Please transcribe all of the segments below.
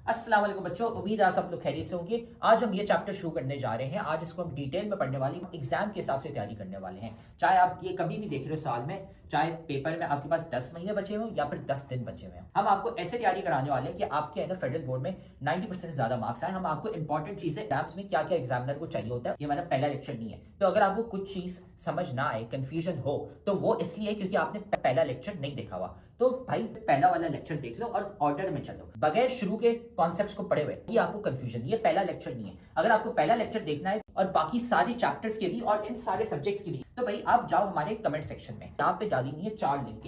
अस्सलाम वालेकुम बच्चों, उम्मीद है आप सब लोग खैरियत से होंगे। आज हम ये चैप्टर शुरू करने जा रहे हैं। आज इसको हम डिटेल में पढ़ने वाले हैं, एग्जाम के हिसाब से तैयारी करने वाले हैं। चाहे आप ये कभी भी देख रहे हो साल में, चाहे पेपर में आपके पास 10 महीने बचे हों या फिर 10 दिन बचे हुए हैं, हम आपको ऐसे तैयारी कराने वाले हैं कि आपके है ना फेडरल बोर्ड में 90% से ज्यादा मार्क्स आए। हम आपको इंपॉर्टेंट चीजें एग्जाम्स में क्या क्या एग्जामिनर को चाहिए होता है, ये हमारा पहला लेक्चर नहीं है। तो अगर आपको कुछ चीज समझ ना आए, कंफ्यूजन हो, तो वो इसलिए क्योंकि आपने पहला लेक्चर नहीं देखा हुआ। तो भाई पहला वाला लेक्चर देख लो और ऑर्डर में चलो, बगैर शुरू के कॉन्सेप्ट्स को पढ़े हुए ये आपको कंफ्यूजन, ये पहला लेक्चर नहीं है। अगर आपको पहला लेक्चर देखना है और बाकी सारे चैप्टर्स के भी और इन सारे सब्जेक्ट्स के भी, तो भाई आप जाओ हमारे कमेंट सेक्शन में, यहाँ पे डाली हुई है 4 लिंक।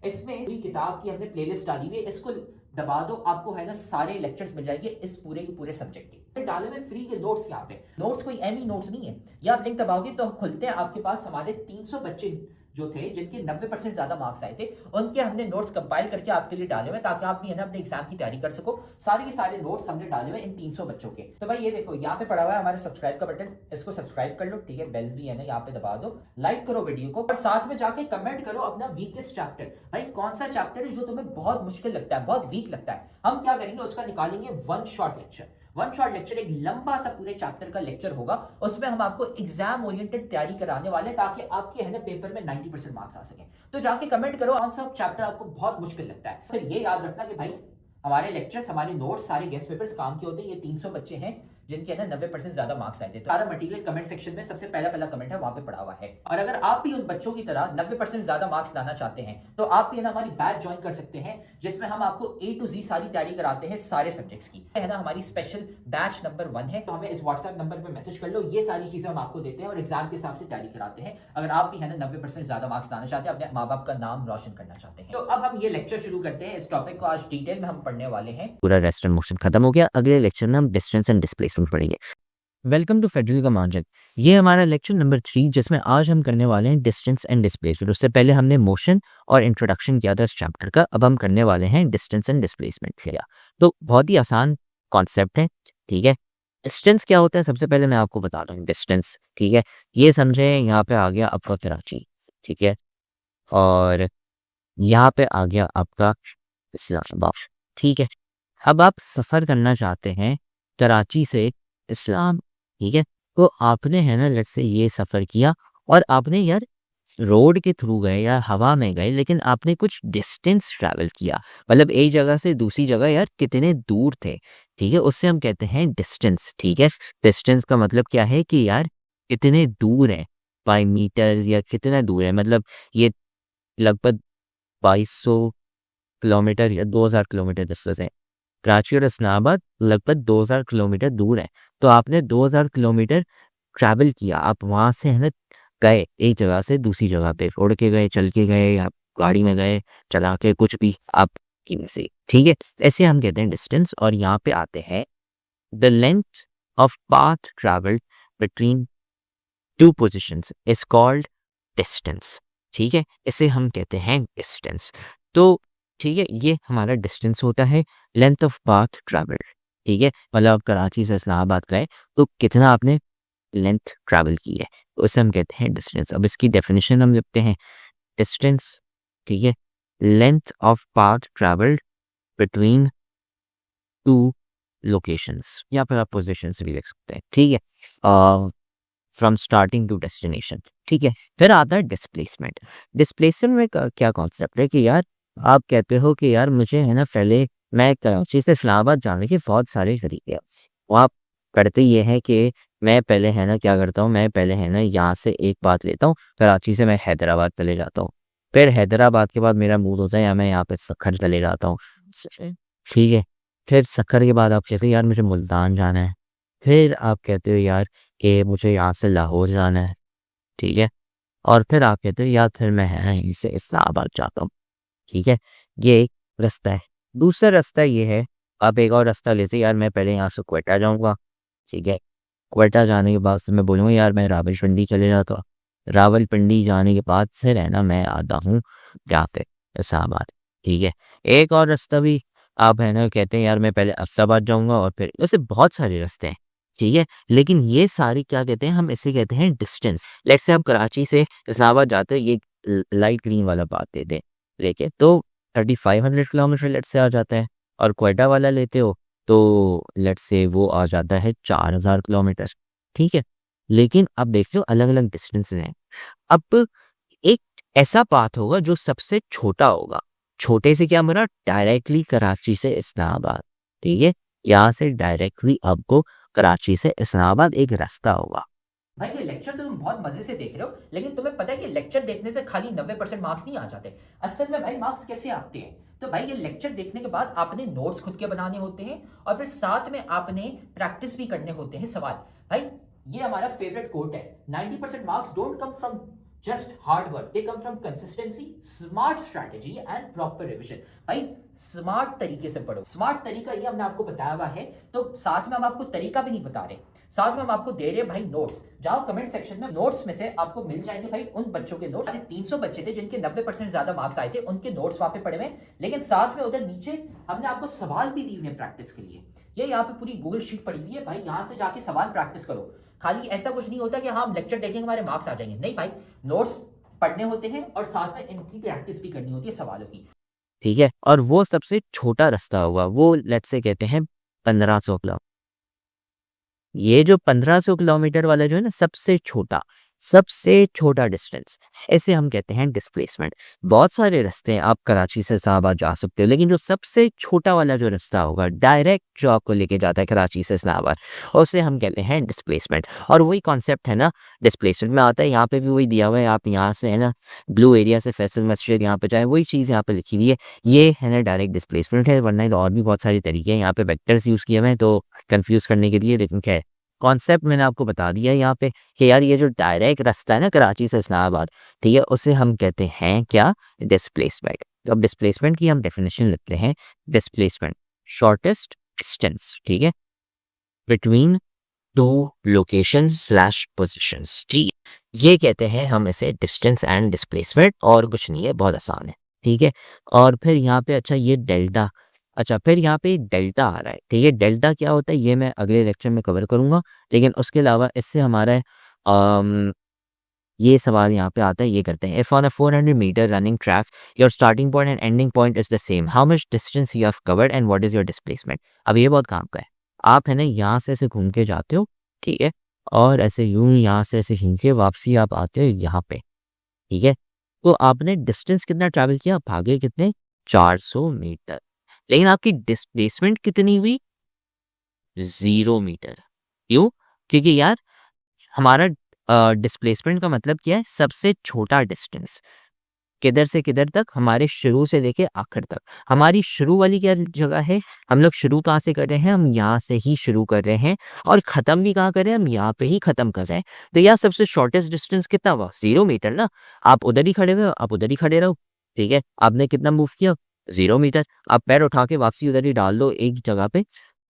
इसमें पूरी किताब की हमने प्लेलिस्ट डाली हुई है, इसको दबा दो, आपको है ना सारे लेक्चर्स मिल जाएंगे इस पूरे के पूरे सब्जेक्ट के। डाले हुए फ्री के नोट्स, यहाँ पे नोट्स कोई एमी नोट्स नहीं है। ये आप लिंक दबाओगे तो खुलते हैं, आपके पास हमारे 300 बच्चे जो थे जिनके 90% ज्यादा मार्क्स आए थे, उनके हमने नोट्स कंपाइल करके आपके लिए डाले हुए ताकि आप भी है ना अपने एग्जाम की तैयारी कर सको। सारे के सारे नोट्स हमने डाले हुए इन 300 बच्चों के। तो भाई ये देखो यहाँ पे पड़ा हुआ है हमारे सब्सक्राइब का बटन, इसको सब्सक्राइब कर लो, ठीक है। बेल्स भी है ना यहाँ पे दबा दो, लाइक करो वीडियो को और साथ में जाके कमेंट करो अपना वीकेस्ट चैप्टर। भाई कौन सा चैप्टर है जो तुम्हें बहुत मुश्किल लगता है, बहुत वीक लगता है, हम क्या करेंगे उसका निकालेंगे one shot lecture. One shot lecture एक लंबा सा पूरे चैप्टर का लेक्चर होगा, उसमें हम आपको एग्जाम ओरिएंटेड तैयारी कराने वाले हैं ताकि आपके है ना पेपर में 90% मार्क्स आ सके। तो जाके कमेंट करो कौन सा चैप्टर आपको बहुत मुश्किल लगता है। फिर ये याद रखना कि भाई हमारे लेक्चर्स, हमारे नोट्स, सारे गेस्ट पेपर्स काम के होते हैं। ये 300 बच्चे हैं जिनके ना 90% ज्यादा मार्क्स आए थे। तो सारा मटेरियल कमेंट सेक्शन में सबसे पहला कमेंट है, वहां पे पड़ा हुआ है। और अगर आप भी उन बच्चों की तरह 90% ज्यादा मार्क्स लाना चाहते हैं तो आप भी ना हमारी बैच ज्वाइन कर सकते हैं, जिसमें हम आपको A to Z सारी तैयारी कराते हैं सारे सब्जेक्ट्स की, है ना। हमारी स्पेशल बैच नंबर 1 है, तो हमें इस व्हाट्सएप नंबर पर मैसेज कर लो। ये सारी चीजें हम आपको देते हैं और एग्जाम के हिसाब से तैयारी कराते हैं। अगर आप भी है ना 90% ज्यादा मार्क्स लाना चाहते हैं, अपने माँ बाप का नाम रोशन करना चाहते हैं। तो अब हम ये लेक्चर शुरू करते हैं। इस टॉपिक को आज डिटेल में हम पढ़ने वाले हैं। पूरा रेस्ट एंड मोशन खत्म हो गया। अगले लेक्चर में हम डिस्टेंस एंड डिस्प्लेसमेंट पढ़ेंगे। वेलकम टू फेडरल का मार्जिन। ये हमारा लेक्चर नंबर 3, जिसमें आज हम करने वाले हैं डिस्टेंस एंड डिस्प्लेसमेंट। उससे पहले हमने मोशन और इंट्रोडक्शन किया था इस चैप्टर का, अब हम करने वाले हैं डिस्टेंस एंड डिस्प्लेसमेंट किया। तो बहुत ही आसान कॉन्सेप्ट है, ठीक है। डिस्टेंस क्या होता है सबसे पहले मैं आपको बता रहा हूँ। डिस्टेंस, ठीक है, ये समझे यहाँ पे आ गया आपका कराची, ठीक है, और यहाँ पे आ गया आपका इस्लामाबाद, ठीक है। अब आप सफ़र करना चाहते हैं कराची से इस्लाम, ठीक है, तो आपने है ना लेट्स से ये सफ़र किया और आपने यार रोड के थ्रू गए या हवा में गए, लेकिन आपने कुछ डिस्टेंस ट्रैवल किया, मतलब एक जगह से दूसरी जगह यार कितने दूर थे, ठीक है, उससे हम कहते हैं डिस्टेंस, ठीक है। डिस्टेंस का मतलब क्या है कि यार कितने दूर है, 5 मीटर्स या कितना दूर है, मतलब ये लगभग 2200 किलोमीटर या 2000 किलोमीटर डिस्टेंस है। कराची और इस्लामाबाद लगभग 2000 किलोमीटर दूर है। तो आपने 2000 किलोमीटर ट्रैवल किया, आप वहाँ से है ना गए एक जगह से दूसरी जगह पे, उड़ के गए, चल के गए, या गाड़ी में गए, चला के, कुछ भी आप की में से, ठीक है। ऐसे हम कहते हैं डिस्टेंस। और यहाँ पे आते हैं the length of path travelled between 2 positions is called distance, ठीक है, इसे हम कहते हैं डिस्टेंस। तो ठीक है, ये हमारा डिस्टेंस होता है, लेंथ ऑफ पाथ ट्रैवल्ड, ठीक है, मतलब आप कराची से इस्लामाबाद गए तो कितना आपने लेंथ ट्रैवल की है, तो उसे हम कहते हैं डिस्टेंस। अब इसकी डेफिनेशन हम लिखते हैं, डिस्टेंस, ठीक है, length of path travelled between 2 locations, या फिर आप पोजिशंस भी लिख सकते हैं, ठीक है, फ्रॉम स्टार्टिंग टू डेस्टिनेशन, ठीक है। फिर आता है डिस्प्लेसमेंट। डिस्प्लेसमेंट में क्या कॉन्सेप्ट है कि यार आप कहते हो कि यार मुझे है ना पहले मैं कराची से इस्लामाबाद जाने के बहुत सारे तरीके हैं, वो आप करते ये है कि मैं पहले है ना क्या करता हूँ, मैं पहले है ना यहाँ से एक बात लेता हूँ, कराची से मैं हैदराबाद चले जाता हूँ, फिर हैदराबाद के बाद मेरा मूड होता है या मैं यहाँ पे सखर चले जाता हूँ, ठीक है। फिर सखर के बाद आप कहते हो यार मुझे मुल्तान जाना है, फिर आप कहते हो यार कि मुझे यहाँ से लाहौर जाना है, ठीक है, और फिर आप कहते हो यार फिर मैं है यहीं से इस्लामाबाद जाता हूँ, ठीक है। ये एक रास्ता है। दूसरा रास्ता ये है, आप एक और रास्ता लेते यार मैं पहले यहाँ से क्वेटा जाऊँगा, ठीक है, क्वेटा जाने के बाद से मैं बोलूँगा यार मैं रावलपिंडी चले जाता हूँ, रावलपिंडी जाने के बाद से रहना मैं आता हूँ यहाँ पे इस्लामाबाद, ठीक है। एक और रास्ता भी आप है ना कहते हैं यार मैं पहले अफसाबाद जाऊँगा और फिर ऐसे बहुत सारे रास्ते हैं, ठीक है, लेकिन ये सारी क्या कहते हैं, हम इसे कहते हैं डिस्टेंस। लेट्स से आप कराची से इस्लामाबाद जाते हो, ये लाइट ग्रीन वाला बात देते हैं लेके, तो 3500 किलोमीटर लेट से आ जाता है, और क्वेटा वाला लेते हो तो लेट्स से वो आ जाता है 4000 किलोमीटर, ठीक है। लेकिन अब देख लो अलग अलग डिस्टेंस हैं। अब एक ऐसा पाथ होगा जो सबसे छोटा होगा। छोटे से क्या मेरा डायरेक्टली कराची से इस्लामाबाद, ठीक है। यहाँ से डायरेक्टली आपको कराची से इस्लामाबाद एक रास्ता होगा। भाई ये लेक्चर तो तुम बहुत मजे से देख रहे हो, लेकिन तुम्हें पता है कि लेक्चर देखने से खाली 90% मार्क्स नहीं आ जाते। असल में भाई मार्क्स कैसे आते हैं? तो भाई ये लेक्चर देखने के बाद आपने नोट्स खुद के बनाने होते हैं और फिर साथ में आपने प्रैक्टिस भी करने होते हैं सवाल। भाई ये हमारा फेवरेट कोट है, 90% marks don't come from just hard work, they come from consistency, smart strategy and proper revision. भाई स्मार्ट तरीके से पढ़ो। स्मार्ट तरीका ये हमने आपको बताया हुआ है, तो साथ में हम आपको तरीका भी नहीं बता रहे, साथ में हम आपको दे रहे हैं भाई नोट्स। जाओ कमेंट सेक्शन में, नोट्स में से आपको मिल जाएंगे भाई उन बच्चों के नोट्स। 300 बच्चे थे जिनके 90% ज्यादा मार्क्स आए थे, उनके नोट्स वहां पे पड़े हुए, लेकिन साथ में उधर नीचे हमने आपको सवाल भी दिए हुए प्रैक्टिस के लिए। ये यहाँ पे पूरी गूगल शीट पड़ी हुई है भाई, यहाँ से जाके सवाल प्रैक्टिस करो। खाली ऐसा कुछ नहीं होता कि हाँ हम लेक्चर देखेंगे हमारे मार्क्स आ जाएंगे, नहीं भाई, नोट्स पढ़ने होते हैं और साथ में इनकी प्रैक्टिस भी करनी होती है सवालों की, ठीक है। और वो सबसे छोटा रास्ता होगा, वो लेट्स से कहते हैं 1500 किलोमीटर। ये जो 1500 किलोमीटर वाला जो है ना, सबसे छोटा डिस्टेंस, ऐसे हम कहते हैं डिस्प्लेसमेंट। बहुत सारे रास्ते हैं, आप कराची से इस्लामाबाद जा सकते हो, लेकिन जो सबसे छोटा वाला जो रास्ता होगा डायरेक्ट जो आपको लेके जाता है कराची से इस्लामाबाद, उसे हम कहते हैं डिस्प्लेसमेंट। और वही कॉन्सेप्ट है ना डिस्प्लेसमेंट में आता है, यहाँ पे भी वही दिया हुआ है। आप यहाँ से है ना ब्लू एरिया से फैसल मस्जिद यहाँ पे जाए, वही चीज़ यहाँ पे लिखी हुई है, ये है ना डायरेक्ट डिस्प्लेसमेंट है। वरना और भी बहुत सारे तरीके हैं, यहाँ पे वेक्टर्स यूज़ किए हुए हैं तो कन्फ्यूज़ करने के लिए, लेकिन क्या है कॉन्सेप्ट मैंने आपको बता दिया है यहाँ पे कि यार ये जो डायरेक्ट रास्ता है ना कराची से इस्लामाबाद, ठीक है, उसे हम कहते हैं क्या, डिस्प्लेसमेंट। तो अब डिस्प्लेसमेंट की हम डेफिनेशन लेते हैं। डिस्प्लेसमेंट शॉर्टेस्ट डिस्टेंस, ठीक है, between two location slash positions, ठीक है, ये कहते हैं हम इसे डिस्टेंस एंड डिस्प्लेसमेंट, और कुछ नहीं है, बहुत आसान है, ठीक है। और फिर यहाँ पे अच्छा ये डेल्टा, अच्छा फिर यहाँ पे डेल्टा आ रहा है, ठीक है। डेल्टा क्या होता है ये मैं अगले लेक्चर में कवर करूँगा, लेकिन उसके अलावा इससे हमारा ये सवाल यहाँ पे आता है, ये करते हैं। If on a 400 metre running track your starting point and ending point is the same, how much distance you have covered and what is your displacement. अब ये बहुत काम का है। आप है ना यहाँ से ऐसे घूम के जाते हो, ठीक है, और ऐसे यूं यहाँ से ऐसे घूम के वापसी आप आते हो यहाँ पे, ठीक है। तो आपने डिस्टेंस कितना ट्रैवल किया, भागे कितने, 400 मीटर, लेकिन आपकी डिस्प्लेसमेंट कितनी हुई, 0 मीटर। क्यों? क्योंकि यार हमारा डिस्प्लेसमेंट का मतलब क्या है, सबसे छोटा डिस्टेंस, किधर से किधर तक, हमारे शुरू से लेके आखिर तक। हमारी शुरू वाली क्या जगह है, हम लोग शुरू कहाँ से कर रहे हैं, हम यहाँ से ही शुरू कर रहे हैं, और ख़त्म भी कहाँ कर रहे हैं, हम यहाँ पे ही ख़त्म कर रहे हैं। तो यार सबसे शॉर्टेस्ट डिस्टेंस कितना हुआ, 0 मीटर ना। आप उधर ही खड़े हुए हो, आप उधर ही खड़े रहो, ठीक है। आपने कितना मूव किया, 0 मीटर। आप पैर उठा के वापसी उधर ही डाल दो एक जगह पे,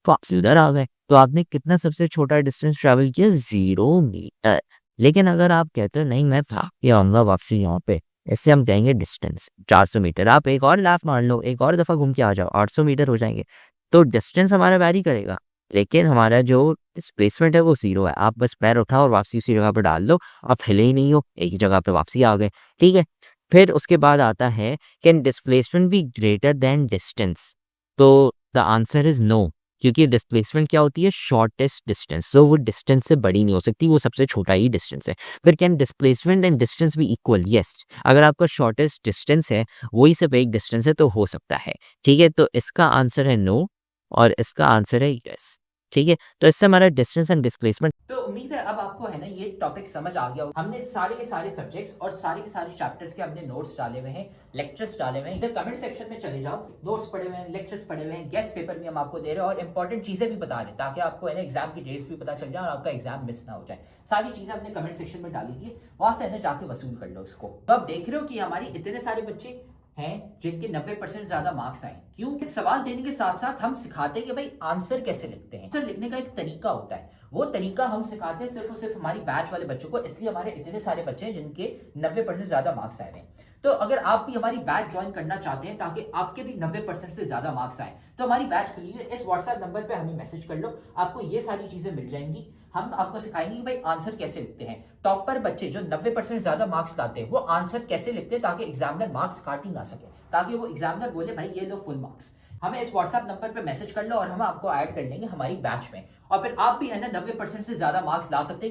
वापसी उधर आ गए, तो आपने कितना सबसे छोटा डिस्टेंस ट्रैवल किया, 0 मीटर। लेकिन अगर आप कहते हो नहीं मैं भाग के आऊँगा वापसी यहाँ पे, इससे हम कहेंगे डिस्टेंस 400 मीटर। आप एक और लाफ मार लो, एक और दफ़ा घूम के आ जाओ, 800 मीटर हो जाएंगे। तो डिस्टेंस हमारा वैरी करेगा, लेकिन हमारा जो डिस्प्लेसमेंट है वो 0 है। आप बस पैर उठाओ और वापसी उसी जगह पर डाल लो, आप हिले ही नहीं हो, एक ही जगह पे वापसी आ गए, ठीक है। फिर उसके बाद आता है, can displacement be greater than distance. तो द आंसर इज नो, क्योंकि डिस्प्लेसमेंट क्या होती है, शॉर्टेस्ट डिस्टेंस, तो वो डिस्टेंस से बड़ी नहीं हो सकती, वो सबसे छोटा ही डिस्टेंस है। फिर कैन डिस्प्लेसमेंट एंड डिस्टेंस भी इक्वल, यस। अगर आपका शॉर्टेस्ट डिस्टेंस है वही सिर्फ एक डिस्टेंस है तो हो सकता है, ठीक है। तो इसका आंसर है नो और इसका आंसर है यस, ठीक है। तो इससे हमारा डिस्टेंस एंड डिस्प्लेसमेंट। तो उम्मीद है अब आपको है ना ये टॉपिक समझ आ गया। हमने सारे के सारे सब्जेक्ट्स और सारे के सारे चैप्टर्स के हमने नोट्स डाले हुए हैं, लेक्चर्स डाले हुए हैं। इधर कमेंट सेक्शन में चले जाओ, नोट्स पढ़े हुए हैं, लेक्चर्स पढ़े हुए हैं, गेस्ट पेपर भी हम आपको दे रहे हैं और इंपॉर्टेंट चीजें भी बता रहे हैं, ताकि आपको है ना एग्जाम की डेट्स भी पता चल जाए और आपका एग्जाम मिस ना हो जाए। सारी चीजें हमने कमेंट सेक्शन में डाली थी, वहां से है ना जाके वसूल कर लो उसको। तो आप देख रहे हो कि हमारी इतने सारे बच्चे हैं जिनके 90% ज्यादा मार्क्स आए। क्यों? सवाल देने के साथ साथ हम सिखाते हैं कि भाई आंसर कैसे लिखते हैं। आंसर लिखने का एक तरीका होता है, वो तरीका हम सिखाते हैं सिर्फ और सिर्फ हमारी बैच वाले बच्चों को, इसलिए हमारे इतने सारे बच्चे हैं जिनके 90% ज्यादा मार्क्स आए हैं। तो अगर आप भी हमारी बैच ज्वाइन करना चाहते हैं ताकि आपके भी 90% से ज्यादा मार्क्स आए, तो हमारी बैच खुली है। इस व्हाट्सएप नंबर पे हमें मैसेज कर लो, आपको ये सारी चीजें मिल जाएंगी। हम आपको सिखाएंगे कि भाई आंसर कैसे लिखते हैं। टॉपर बच्चे जो 90% ज्यादा मार्क्स लाते हैं वो आंसर कैसे लिखते हैं ताकि एग्जामिनर मार्क्स काट ही ना सके, ताकि वो एग्जामिनर बोले भाई ये लो फुल मार्क्स। हमें इस व्हाट्सएप नंबर पे मैसेज कर लो और हम आपको ऐड कर लेंगे हमारी बैच में, और फिर आप भी है ना 90% से ज्यादा मार्क्स ला सकते हैं।